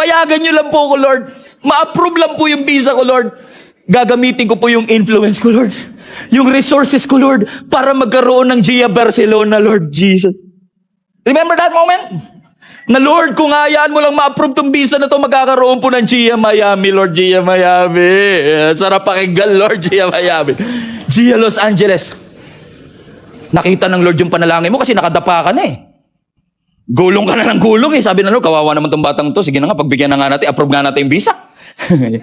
Payagan nyo lang po ako, Lord. Ma-approve lang po yung visa ko, Lord. Gagamitin ko po yung influence ko, Lord. Yung resources ko, Lord, para magkaroon ng Gia Barcelona, Lord Jesus. Remember that moment? Na Lord, kung hayaan mo lang ma-approve tong visa na to, magkakaroon po ng Gia Miami, Lord, Gia Miami. Sarap pakinggan, Lord, Gia Miami. Gia Los Angeles. Nakita ng Lord yung panalangin mo kasi nakadapa ka na eh. Gulong ka na ng gulong eh. Sabi ng Lord, kawawa naman tong batang to. Sige na nga, pagbigyan na nga natin, approve nga natin yung visa.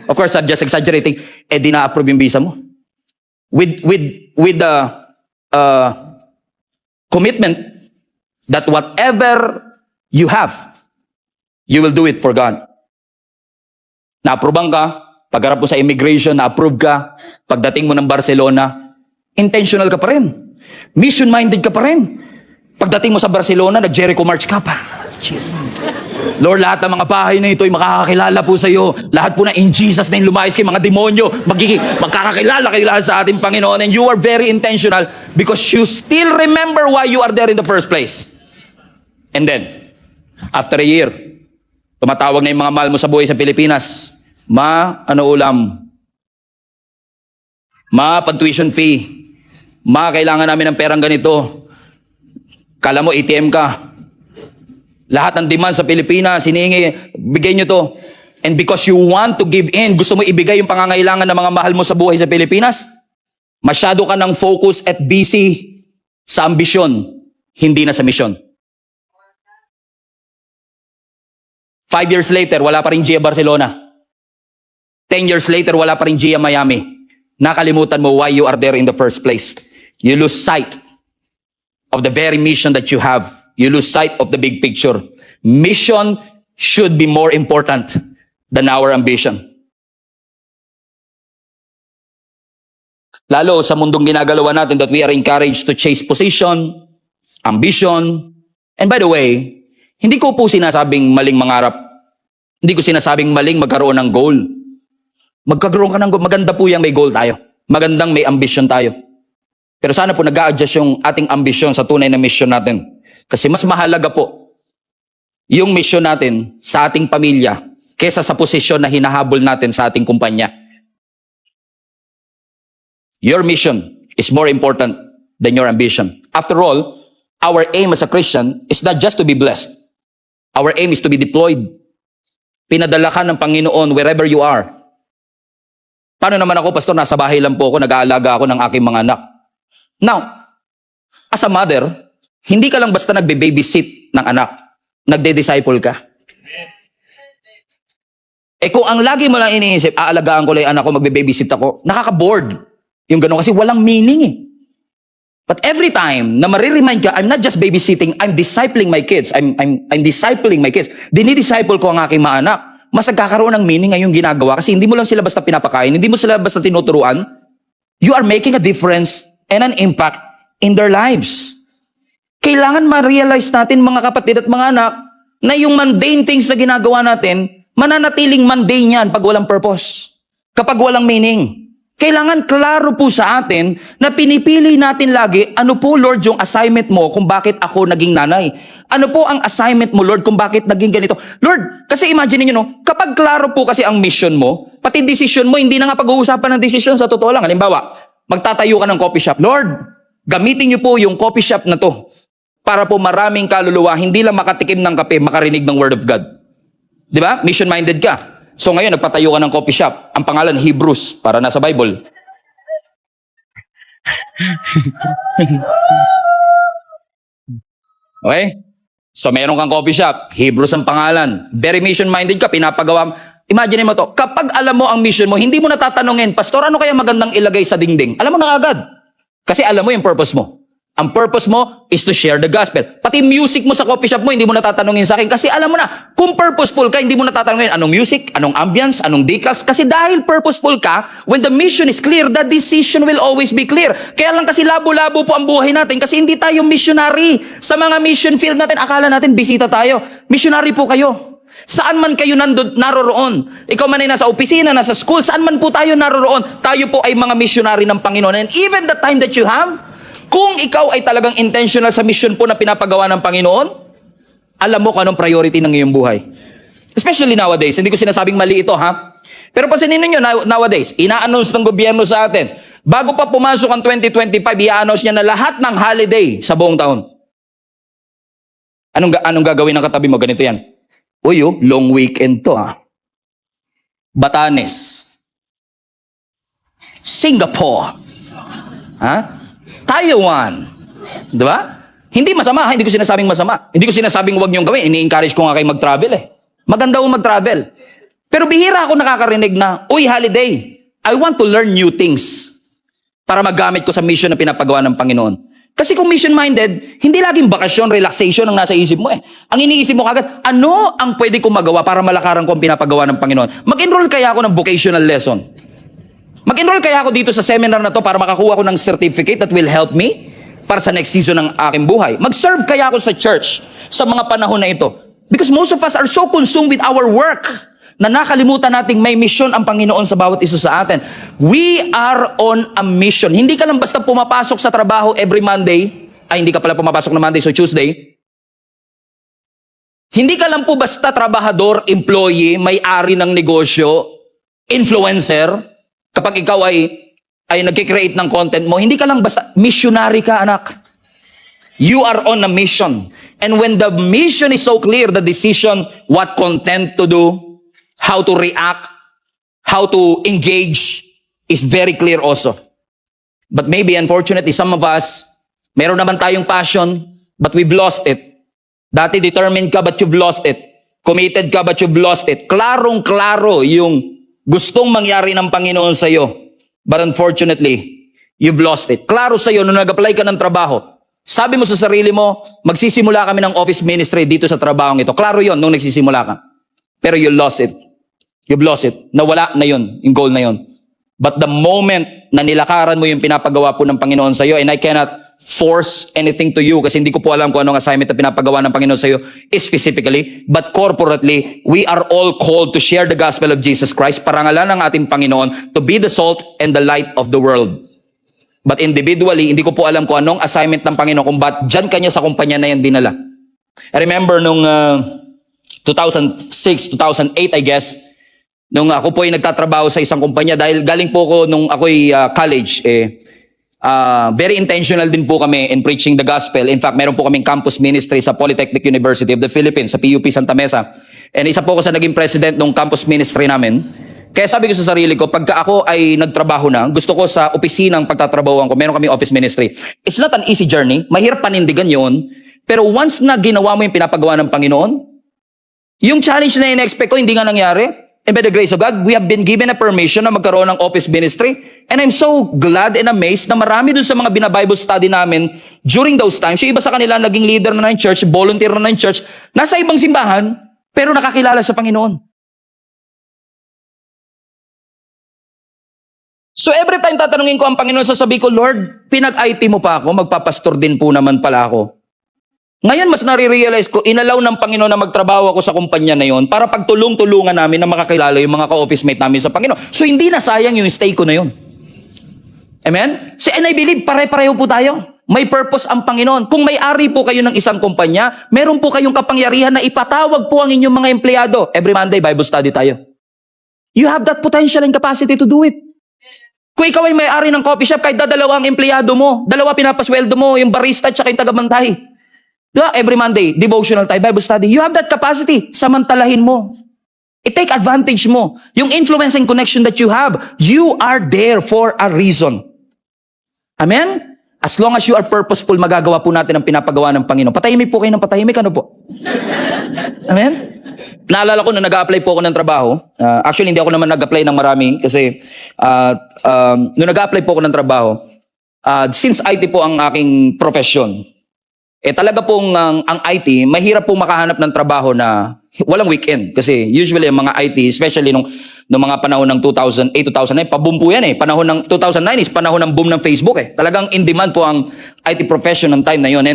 Of course, I'm just exaggerating. Eh, di na-approve yung visa mo. With the commitment that whatever you have, you will do it for God. Na-approvean ka, pagharap mo sa immigration, na-approve ka, pagdating mo ng Barcelona, intentional ka pa rin. Mission-minded ka pa rin. Pagdating mo sa Barcelona, nag-Jericho March ka pa. Lord, lahat ng mga bahay na ito ay makakakilala po sa iyo. Lahat po na in Jesus name lumayas kayo, mga demonyo, magkakakilala kayo sa ating Panginoon. And you are very intentional because you still remember why you are there in the first place. And then, after a year, tumatawag na yung mga mahal mo sa buhay sa Pilipinas. Ma, ano ulam? Ma, pan-tuition fee. Ma, kailangan namin ng perang ganito. Kala mo, ATM ka. Lahat ng demand sa Pilipinas, hinihingi, bigay nyo to. And because you want to give in, gusto mo ibigay yung pangangailangan ng mga mahal mo sa buhay sa Pilipinas, masyado ka ng focus at busy sa ambisyon, hindi na sa misyon. 5 years later, wala pa rin Gia Barcelona. 10 years later, wala pa rin Gia Miami. Nakalimutan mo why you are there in the first place. You lose sight of the very mission that you have. You lose sight of the big picture. Mission should be more important than our ambition. Lalo sa mundong ginagalawa natin that we are encouraged to chase position, ambition. And by the way, hindi ko po sinasabing maling mangarap. Hindi ko sinasabing maling magkaroon ng goal. Magkaroon ka ng goal. Maganda po yung may goal tayo. Magandang may ambition tayo. Pero sana po nag-a-adjust yung ating ambisyon sa tunay na mission natin. Kasi mas mahalaga po yung mission natin sa ating pamilya kesa sa posisyon na hinahabol natin sa ating kumpanya. Your mission is more important than your ambition. After all, our aim as a Christian is not just to be blessed. Our aim is to be deployed. Pinadala ka ng Panginoon wherever you are. Paano naman ako, pastor? Nasa bahay lang po ako, nag-aalaga ako ng aking mga anak. Now, as a mother, hindi ka lang basta nagbe-babysit ng anak. Nagde-disciple ka. Eh kung ang lagi mo lang iniisip, aalagaan ko lang yung anak ko, magbe-babysit ako, nakaka-bored. Yung gano'n kasi walang meaning eh. But every time na mariremind ka, I'm not just babysitting, I'm discipling my kids. I'm discipling my kids. Dinidisciple ko ang aking mga anak. Mas nagkakaroon ng meaning ngayong ginagawa kasi hindi mo lang sila basta pinapakain, hindi mo sila basta tinuturuan. You are making a difference and an impact in their lives. Kailangan ma-realize natin mga kapatid at mga anak na yung mundane things na ginagawa natin, mananatiling mundane yan pag walang purpose. Kapag walang meaning. Kailangan klaro po sa atin na pinipili natin lagi, ano po Lord yung assignment mo kung bakit ako naging nanay? Ano po ang assignment mo Lord kung bakit naging ganito? Lord, kasi imagine niyo no, kapag klaro po kasi ang mission mo, pati decision mo, hindi na nga pag-uusapan ng decision sa totoo lang. Halimbawa, magtatayo ka ng coffee shop. Lord, gamitin niyo po yung coffee shop na to para po maraming kaluluwa, hindi lang makatikim ng kape, makarinig ng Word of God. Di ba? Mission-minded ka. So ngayon, nagpatayo ka ng coffee shop. Ang pangalan, Hebrews, para nasa Bible. Okay? So meron kang coffee shop, Hebrews ang pangalan. Very mission-minded ka, pinapagawa. Imagine mo to, kapag alam mo ang mission mo, hindi mo natatanungin, Pastor, ano kaya magandang ilagay sa dingding? Alam mo na agad. Kasi alam mo yung purpose mo. Ang purpose mo is to share the gospel. Pati music mo sa coffee shop mo, hindi mo natatanungin sa akin. Kasi alam mo na, kung purposeful ka, hindi mo natatanungin anong music, anong ambience, anong decals. Kasi dahil purposeful ka, when the mission is clear, the decision will always be clear. Kaya lang kasi labo-labo po ang buhay natin kasi hindi tayo missionary. Sa mga mission field natin, akala natin bisita tayo. Missionary po kayo. Saan man kayo naroroon. Ikaw man ay nasa opisina, nasa school, saan man po tayo naroroon. Tayo po ay mga missionary ng Panginoon. And even the time that you have, kung ikaw ay talagang intentional sa mission po na pinapagawa ng Panginoon, alam mo kung anong priority ng iyong buhay. Especially nowadays. Hindi ko sinasabing mali ito, ha? Pero pansinin ninyo, nowadays, ina-announce ng gobyerno sa atin, bago pa pumasok ang 2025, i-announce niya na lahat ng holiday sa buong taon. Anong gagawin ng katabi mo? Ganito yan. Uy, long weekend to, ha? Batanes. Singapore. Ha? Taiwan. Di ba? Hindi masama, hindi ko sinasabing masama. Hindi ko sinasabing huwag niyong gawin. Ini-encourage ko nga kayo mag-travel eh. Maganda ho mag-travel. Pero bihira ako nakakarinig na, uy, holiday, I want to learn new things para magamit ko sa mission na pinapagawa ng Panginoon. Kasi kung mission-minded, hindi laging bakasyon, relaxation ang nasa isip mo eh. Ang iniisip mo kagad, ano ang pwede kong magawa para malakaran ko ang pinapagawa ng Panginoon? Mag-enroll kaya ako ng vocational lesson? Mag-enroll kaya ako dito sa seminar na to para makakuha ko ng certificate that will help me para sa next season ng aking buhay? Mag-serve kaya ako sa church sa mga panahon na ito? Because most of us are so consumed with our work na nakalimutan nating may mission ang Panginoon sa bawat isa sa atin. We are on a mission. Hindi ka lang basta pumapasok sa trabaho every Monday. Ay, hindi ka pala pumapasok na Monday, so Tuesday. Hindi ka lang po basta trabahador, employee, may-ari ng negosyo, influencer. Kapag ikaw ay nagkikreate ng content mo, hindi ka lang basta missionary ka, anak. You are on a mission. And when the mission is so clear, the decision, what content to do, how to react, how to engage, is very clear also. But maybe, unfortunately, some of us, meron naman tayong passion, but we've lost it. Dati determined ka, but you've lost it. Committed ka, but you've lost it. Klarong-klaro yung gustong mangyari ng Panginoon sa'yo. But unfortunately, you've lost it. Klaro sa'yo, nung nag-apply ka ng trabaho, sabi mo sa sarili mo, magsisimula kami ng office ministry dito sa trabahong ito. Klaro yon nung nagsisimula ka. Pero you lost it. You've lost it. Nawala na yun, yung goal na yun. But the moment na nilakaran mo yung pinapagawa po ng Panginoon sa'yo, and I cannot force anything to you kasi hindi ko po alam kung anong assignment na pinapagawa ng Panginoon sa'yo specifically, but corporately, we are all called to share the gospel of Jesus Christ, parangalan ng ating Panginoon, to be the salt and the light of the world. But individually, hindi ko po alam kung anong assignment ng Panginoon, kung ba't dyan kanya sa kumpanya na yan dinala. I remember nung 2006, 2008, I guess, nung ako po ay nagtatrabaho sa isang kumpanya, dahil galing po ko nung ako'y college, very intentional din po kami in preaching the gospel. In fact, meron po kaming campus ministry sa Polytechnic University of the Philippines, sa PUP Santa Mesa. And isa po ako sa naging president ng campus ministry namin. Kaya sabi ko sa sarili ko, pagka ako ay nagtrabaho na, gusto ko sa opisinang pagtatrabahuan ko, meron kaming office ministry. It's not an easy journey. Mahirap panindigan yun. Pero once na ginawa mo yung pinapagawa ng Panginoon, yung challenge na in-expect ko, hindi nga nangyari. And by the grace of God, we have been given a permission na magkaroon ng office ministry. And I'm so glad and amazed na marami dun sa mga bina-Bible study namin during those times. Yung iba sa kanila naging leader na ng church, volunteer na ng church, nasa ibang simbahan, pero nakakilala sa Panginoon. So every time tatanungin ko ang Panginoon, sasabi ko, Lord, pinag-IT mo pa ako, magpapastor din po naman pala ako. Ngayon, mas nare-realize ko, inalaw ng Panginoon na magtrabaho ako sa kumpanya na yon para pagtulong-tulungan namin na makakilala yung mga ka-office mate namin sa Panginoon. So, hindi na sayang yung stay ko na yon. Amen? So, and I believe, pare-pareho po tayo. May purpose ang Panginoon. Kung may-ari po kayo ng isang kumpanya, meron po kayong kapangyarihan na ipatawag po ang inyong mga empleyado. Every Monday, Bible study tayo. You have that potential and capacity to do it. Kung ikaw ay may-ari ng coffee shop, kahit dalawa ang empleyado mo, dalawa pinapasweldo mo, yung barista at saka yung tagabantay. Diba? Every Monday, devotional tayo, Bible study. You have that capacity. Samantalahin mo. I-take advantage mo. Yung influence and connection that you have, you are there for a reason. Amen? As long as you are purposeful, magagawa po natin ang pinapagawa ng Panginoon. Patahimik po kayo ng patahimik, ano po? Amen? Naalala ko na nag-a-apply po ako ng trabaho. Actually, hindi ako naman nag-apply ng marami kasi nung nag-a-apply po ako ng trabaho, since IT po ang aking profession, talaga pong ang IT, mahirap pong makahanap ng trabaho na walang weekend. Kasi usually ang mga IT, especially nung mga panahon ng 2008, 2009, pa-boom po yan eh. Panahon ng 2009 is panahon ng boom ng Facebook eh. Talagang in demand po ang IT profession ng time na yun.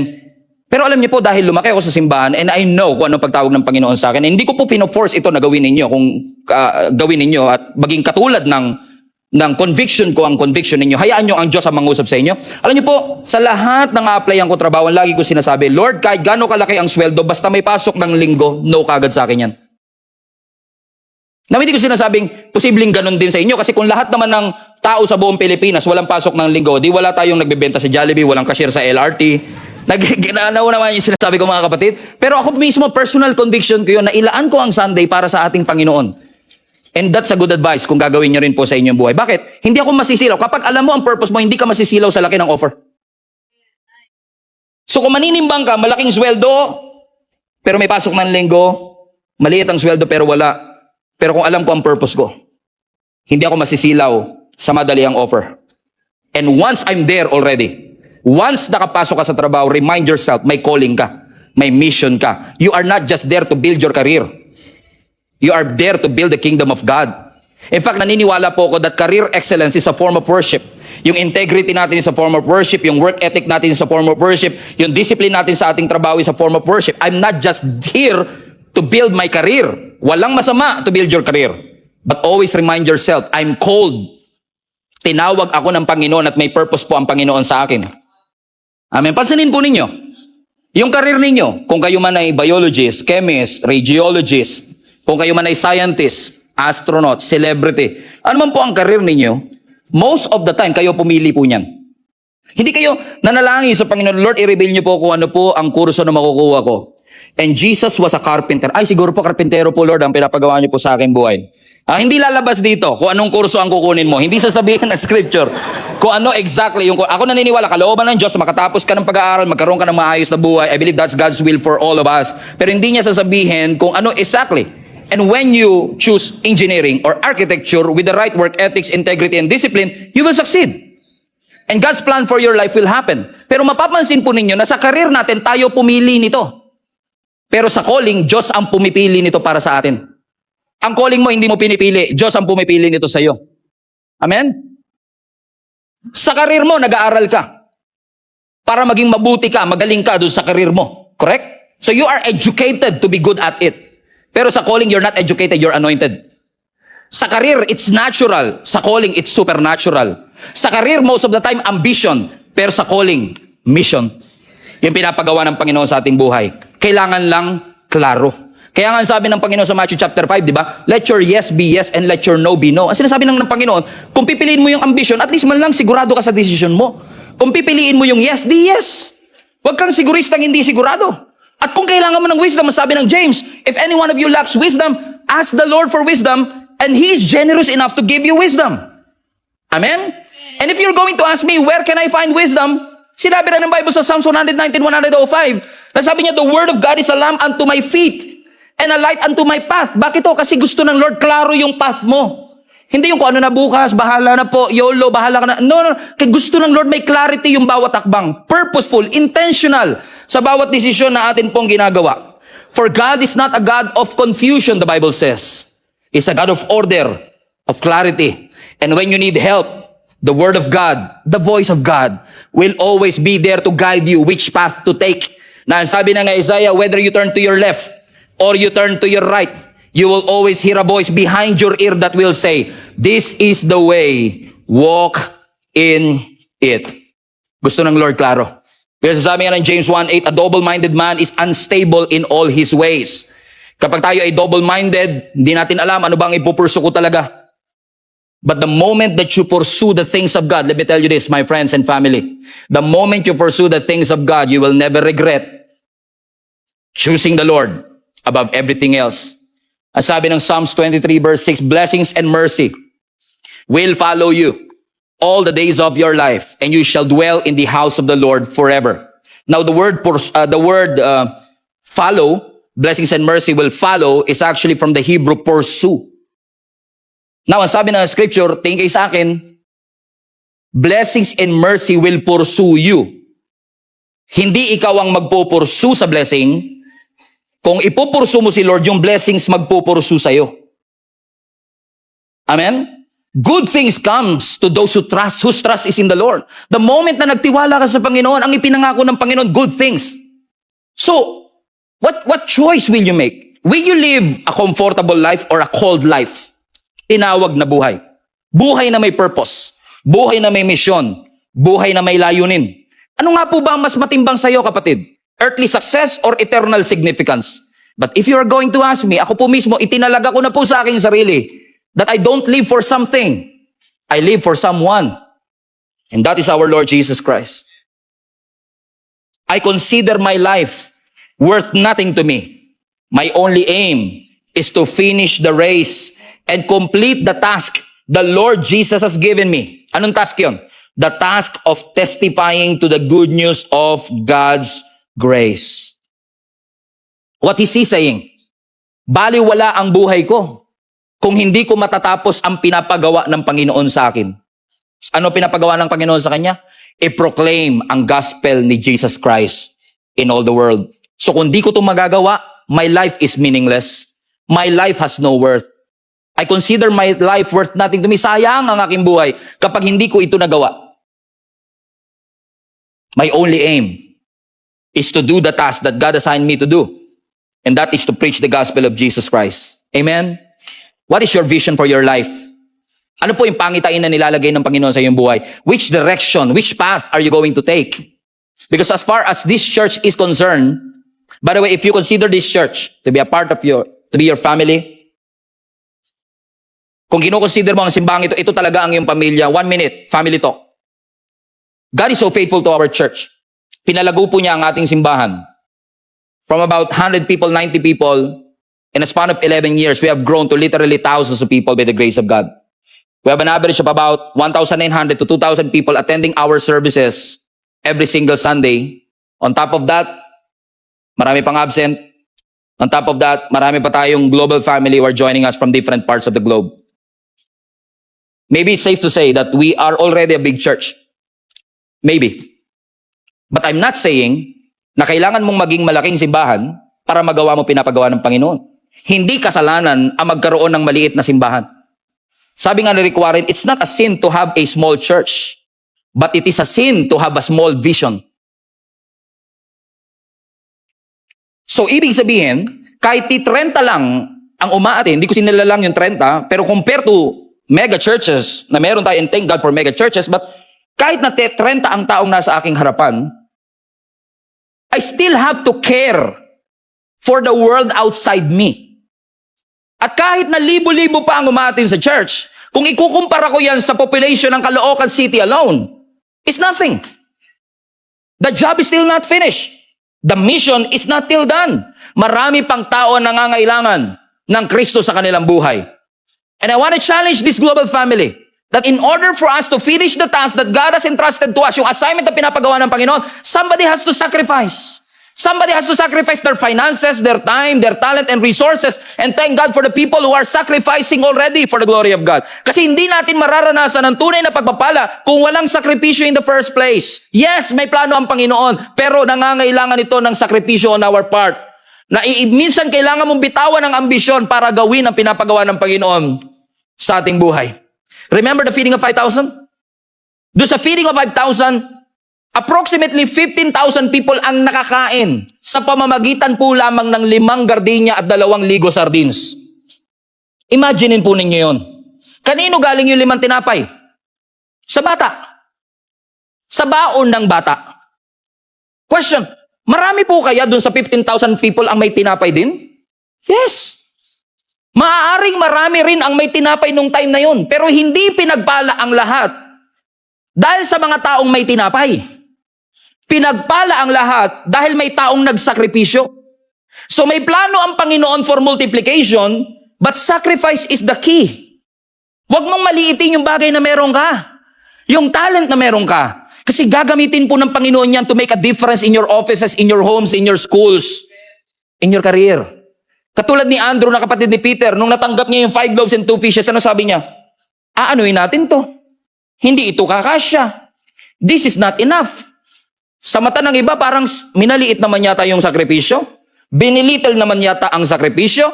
Pero alam niyo po, dahil lumaki ako sa simbahan and I know kung anong pagtawag ng Panginoon sa akin, hindi ko po pino-force ito na gawin ninyo kung gawin ninyo at maging katulad ng conviction ko ang conviction ninyo. Hayaan nyo ang Diyos ang mangusap sa inyo. Alam niyo po, sa lahat ng a-applyan ko trabaho, lagi ko sinasabi, Lord, kahit gano'ng kalaki ang sweldo, basta may pasok ng linggo, no kagad sa akin yan. Na hindi ko sinasabing posibleng ganun din sa inyo kasi kung lahat naman ng tao sa buong Pilipinas walang pasok ng linggo, di wala tayong nagbebenta sa Jollibee, walang cashier sa LRT. Ginanaw naman yung sinasabi ko mga kapatid. Pero ako mismo, personal conviction ko yun na ilaan ko ang Sunday para sa ating Panginoon. And that's a good advice kung gagawin nyo rin po sa inyong buhay. Bakit? Hindi ako masisilaw. Kapag alam mo ang purpose mo, hindi ka masisilaw sa laki ng offer. So kung maninimbang ka, malaking sweldo, pero may pasok ng linggo, maliit ang sweldo pero wala. Pero kung alam ko ang purpose ko, hindi ako masisilaw sa madali ang offer. And once I'm there already, once nakapasok ka sa trabaho, remind yourself, may calling ka, may mission ka. You are not just there to build your career. You are there to build the kingdom of God. In fact, naniniwala po ako that career excellence is a form of worship. Yung integrity natin is a form of worship, yung work ethic natin is a form of worship, yung discipline natin sa ating trabaho is a form of worship. I'm not just here to build my career. Walang masama to build your career. But always remind yourself, I'm called. Tinawag ako ng Panginoon at may purpose po ang Panginoon sa akin. Amen. Pansinin po ninyo, yung career ninyo, kung kayo man ay biologist, chemist, radiologist, kung kayo man ay scientist, astronaut, celebrity, ano man po ang career ninyo, most of the time, kayo pumili po niyan. Hindi kayo nanalangin sa Panginoon, Lord, i-reveal niyo po kung ano po ang kurso na makukuha ko. And Jesus was a carpenter. Ay, siguro po karpentero po, Lord, ang pinapagawa niyo po sa aking buhay. Hindi lalabas dito kung anong kurso ang kukunin mo. Hindi sasabihin ng scripture kung ano exactly yung... Ako naniniwala, kalooban ng Diyos, makatapos ka ng pag-aaral, magkaroon ka ng maayos na buhay. I believe that's God's will for all of us. Pero hindi niya sasabihin kung ano exactly. And when you choose engineering or architecture with the right work ethics, integrity, and discipline, you will succeed. And God's plan for your life will happen. Pero mapapansin po ninyo na sa career natin, tayo pumili nito. Pero sa calling, Diyos ang pumipili nito para sa atin. Ang calling mo, hindi mo pinipili. Diyos ang pumipili nito sa iyo. Amen? Sa career mo, nag-aaral ka. Para maging mabuti ka, magaling ka doon sa career mo. Correct? So you are educated to be good at it. Pero sa calling, you're not educated, you're anointed. Sa career, it's natural. Sa calling, it's supernatural. Sa career, most of the time, ambition. Pero sa calling, mission. Yung pinapagawa ng Panginoon sa ating buhay. Kailangan lang klaro. Kaya nga sabi ng Panginoon sa Matthew chapter 5, di ba? Let your yes be yes and let your no be no. Ang sinasabi ng Panginoon, kung pipiliin mo yung ambition, at least man lang sigurado ka sa decision mo. Kung pipiliin mo yung yes, di yes. Huwag kang siguristang hindi sigurado. At kung kailangan mo ng wisdom, sabi ng James, if any one of you lacks wisdom, ask the Lord for wisdom, and He is generous enough to give you wisdom. Amen? And if you're going to ask me, where can I find wisdom? Sinabi rin ng Bible sa Psalms 119:105, nasabi niya, the word of God is a lamp unto my feet and a light unto my path. Bakit to? Kasi gusto ng Lord, klaro yung path mo. Hindi yung kung ano na bukas, bahala na po, YOLO, bahala ka na. No. Kaya gusto ng Lord, may clarity yung bawat akbang. Purposeful, intentional sa bawat desisyon na atin pong ginagawa. For God is not a God of confusion, the Bible says. He's a God of order, of clarity. And when you need help, the Word of God, the voice of God, will always be there to guide you which path to take. Na sabi ng Isaiah, whether you turn to your left or you turn to your right, you will always hear a voice behind your ear that will say, this is the way, walk in it. Gusto ng Lord klaro. Pero sabi nga ng James 1:8, a double-minded man is unstable in all his ways. Kapag tayo ay double-minded, hindi natin alam ano bang ipupursu ko talaga. But the moment that you pursue the things of God, let me tell you this, my friends and family, the moment you pursue the things of God, you will never regret choosing the Lord above everything else. Ang sabi ng Psalms 23 verse 6, blessings and mercy will follow you all the days of your life, and you shall dwell in the house of the Lord forever. Now the word follow, blessings and mercy will follow, is actually from the Hebrew pursue. Now, ang sabi ng scripture, tingin kayo sa akin, blessings and mercy will pursue you. Hindi ikaw ang magpupursu sa blessing. Kung ipupursu mo si Lord, yung blessings magpupursu sa'yo. Amen? Good things comes to those whose trust is in the Lord. The moment na nagtiwala ka sa Panginoon, ang ipinangako ng Panginoon, good things. So, what choice will you make? Will you live a comfortable life or a called life? Tinawag na buhay. Buhay na may purpose. Buhay na may misyon. Buhay na may layunin. Ano nga po ba ang mas matimbang sa iyo, kapatid? Earthly success or eternal significance? But if you are going to ask me, ako po mismo, itinalaga ko na po sa aking sarili that I don't live for something. I live for someone. And that is our Lord Jesus Christ. I consider my life worth nothing to me. My only aim is to finish the race and complete the task the Lord Jesus has given me. Anong task yun? The task of testifying to the good news of God's grace. What is he saying? Baliwala ang buhay ko kung hindi ko matatapos ang pinapagawa ng Panginoon sa akin. Ano pinapagawa ng Panginoon sa kanya? I-proclaim ang gospel ni Jesus Christ in all the world. So kung di ko ito magagawa, my life is meaningless. My life has no worth. I consider my life worth nothing to me. Sayang ang aking buhay kapag hindi ko ito nagawa. My only aim is to do the task that God assigned me to do. And that is to preach the gospel of Jesus Christ. Amen? What is your vision for your life? Ano po yung pangitain na nilalagay ng Panginoon sa iyong buhay? Which direction, which path are you going to take? Because as far as this church is concerned, by the way, if you consider this church to be a part of to be your family, kung kino-consider mo ang simbahang ito, ito talaga ang iyong pamilya. 1 minute, family talk. God is so faithful to our church. Pinalago po niya ang ating simbahan. From about 100 people, 90 people, in a span of 11 years, we have grown to literally thousands of people by the grace of God. We have an average of about 1,900 to 2,000 people attending our services every single Sunday. On top of that, marami pang absent. On top of that, marami pa tayong global family who are joining us from different parts of the globe. Maybe it's safe to say that we are already a big church. Maybe. But I'm not saying na kailangan mong maging malaking simbahan para magawa mo pinapagawa ng Panginoon. Hindi kasalanan ang magkaroon ng maliit na simbahan. Sabi nga ni Rick Warren, it's not a sin to have a small church, but it is a sin to have a small vision. So, ibig sabihin, kahit 30 lang ang umaatin, hindi ko sinilalang yung 30, pero compared to mega churches, na meron tayo, and thank God for mega churches, but kahit na 30 ang taong nasa aking harapan, I still have to care for the world outside me. At kahit na libo-libo pa ang umaatin sa church, kung ikukumpara ko yan sa population ng Caloocan City alone, it's nothing. The job is still not finished. The mission is not still done. Marami pang tao ang nangangailangan ng Kristo sa kanilang buhay. And I want to challenge this global family that in order for us to finish the task that God has entrusted to us, yung assignment na pinapagawa ng Panginoon, somebody has to sacrifice. Somebody has to sacrifice their finances, their time, their talent, and resources. And thank God for the people who are sacrificing already for the glory of God. Kasi hindi natin mararanasan ang tunay na pagpapala kung walang sakripisyo in the first place. Yes, may plano ang Panginoon, pero nangangailangan ito ng sakripisyo on our part. Na minsan kailangan mong bitawan ang ambisyon para gawin ang pinapagawa ng Panginoon sa ating buhay. Remember the feeding of 5,000? Doon sa feeding of 5,000, approximately 15,000 people ang nakakain sa pamamagitan po lamang ng 5 gardenia at 2 ligo sardines. Imaginein po ninyo yun. Kanino galing yung 5 tinapay? Sa bata. Sa baon ng bata. Question, marami po kaya dun sa 15,000 people ang may tinapay din? Yes. Maaaring marami rin ang may tinapay nung time na yun, pero hindi pinagpala ang lahat dahil sa mga taong may tinapay. Pinagpala ang lahat dahil may taong nagsakripisyo. So may plano ang Panginoon for multiplication, but sacrifice is the key. Huwag mong maliitin yung bagay na meron ka. Yung talent na meron ka. Kasi gagamitin po ng Panginoon yan to make a difference in your offices, in your homes, in your schools, in your career. Katulad ni Andrew na kapatid ni Peter, nung natanggap niya yung 5 loaves and 2 fishes, ano sabi niya? Aanuin natin to. Hindi ito kakasya. This is not enough. Sa mata ng iba, parang minaliit naman yata yung sakripisyo. Binilittle naman yata ang sakripisyo.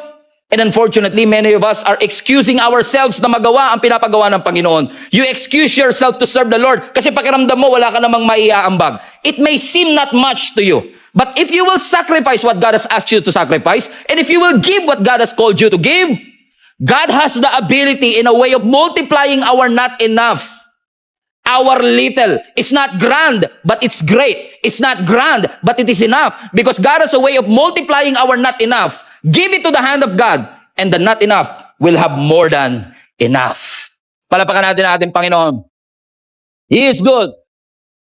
And unfortunately, many of us are excusing ourselves na magawa ang pinapagawa ng Panginoon. You excuse yourself to serve the Lord kasi pakiramdam mo, wala ka namang maiaambag. It may seem not much to you. But if you will sacrifice what God has asked you to sacrifice, and if you will give what God has called you to give, God has the ability in a way of multiplying our not enough. Our little. It's not grand, but it's great. It's not grand, but it is enough. Because God has a way of multiplying our not enough Give it to the hand of God, and the not enough will have more than enough. Palapakan natin ang ating Panginoon. He is good.